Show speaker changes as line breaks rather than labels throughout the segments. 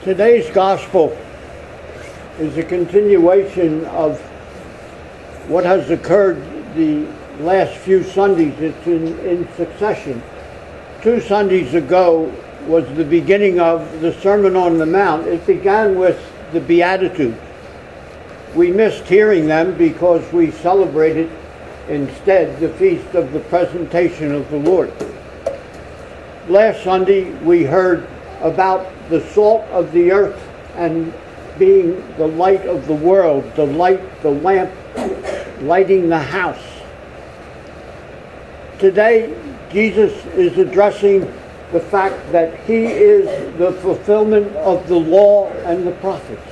Today's gospel is a continuation of what has occurred the last few Sundays. It's in succession. 2 Sundays ago was the beginning of the Sermon on the Mount. It began with the Beatitudes. We missed hearing them because we celebrated instead the feast of the presentation of the Lord. Last Sunday we heard about the salt of the earth and being the light of the world, the light, the lamp, lighting the house. Today, Jesus is addressing the fact that he is the fulfillment of the law and the prophets.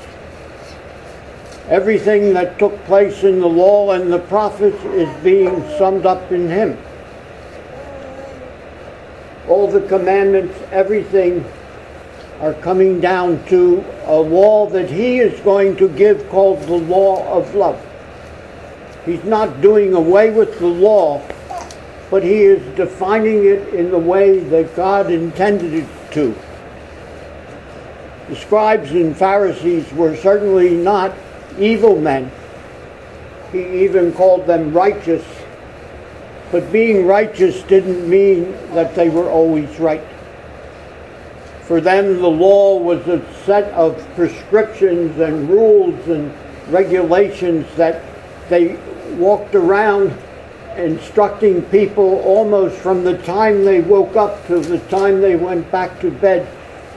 Everything that took place in the law and the prophets is being summed up in him. All the commandments, everything are coming down to a law that he is going to give called the law of love. He's not doing away with the law, but he is defining it in the way that God intended it to. The scribes and Pharisees were certainly not evil men. He even called them righteous. But being righteous didn't mean that they were always right. For them, the law was a set of prescriptions and rules and regulations that they walked around instructing people almost from the time they woke up to the time they went back to bed.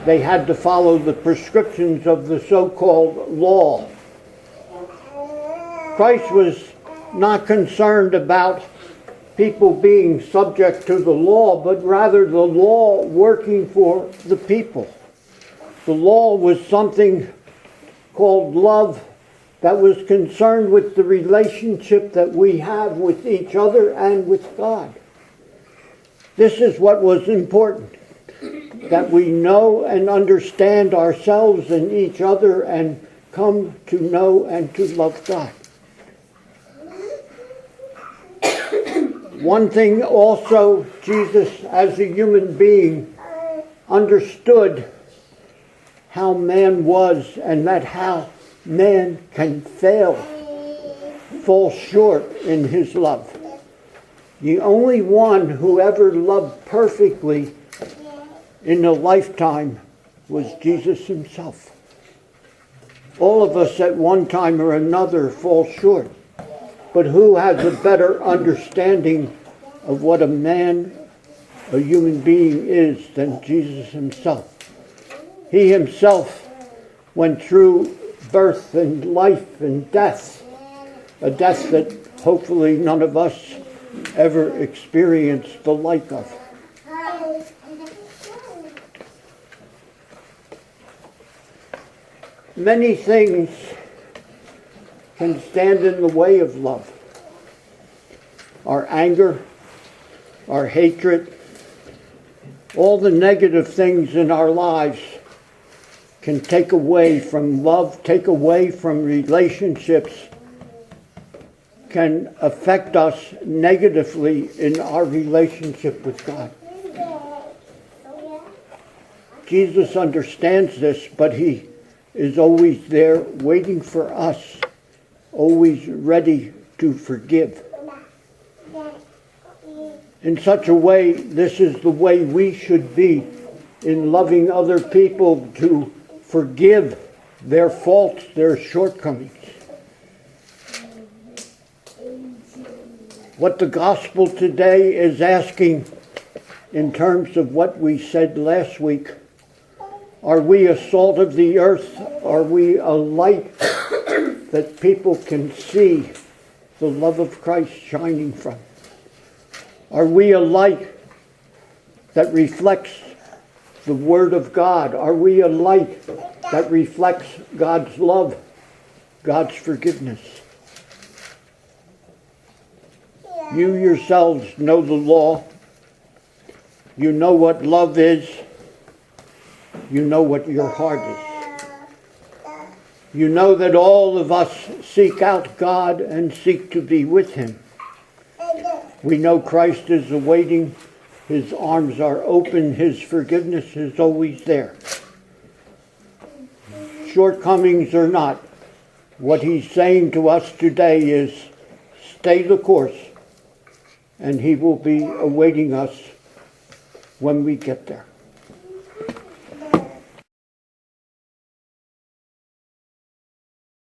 They had to follow the prescriptions of the so-called law. Christ was not concerned about people being subject to the law, but rather the law working for the people. The law was something called love that was concerned with the relationship that we have with each other and with God. This is what was important, that we know and understand ourselves and each other and come to know and to love God. One thing also, Jesus as a human being understood how man was and that how man can fall short in his love. The only one who ever loved perfectly in a lifetime was Jesus himself. All of us at one time or another fall short. But who has a better understanding of what a man, a human being is than Jesus himself? He himself went through birth and life and death, a death that hopefully none of us ever experienced the like of. Many things can stand in the way of love. Our anger, our hatred, all the negative things in our lives can take away from love, take away from relationships, can affect us negatively in our relationship with God. Jesus understands this, but he is always there waiting for us, always ready to forgive. In such a way, this is the way we should be in loving other people, to forgive their faults, their shortcomings. What the gospel today is asking in terms of what we said last week, are we a salt of the earth? Are we a light that people can see the love of Christ shining from? Are we a light that reflects the Word of God? Are we a light that reflects God's love, God's forgiveness? You yourselves know the law. You know what love is. You know what your heart is. You know that all of us seek out God and seek to be with him. We know Christ is awaiting. His arms are open. His forgiveness is always there. shortcomings or not, what he's saying to us today is stay the course, and he will be awaiting us when we get there.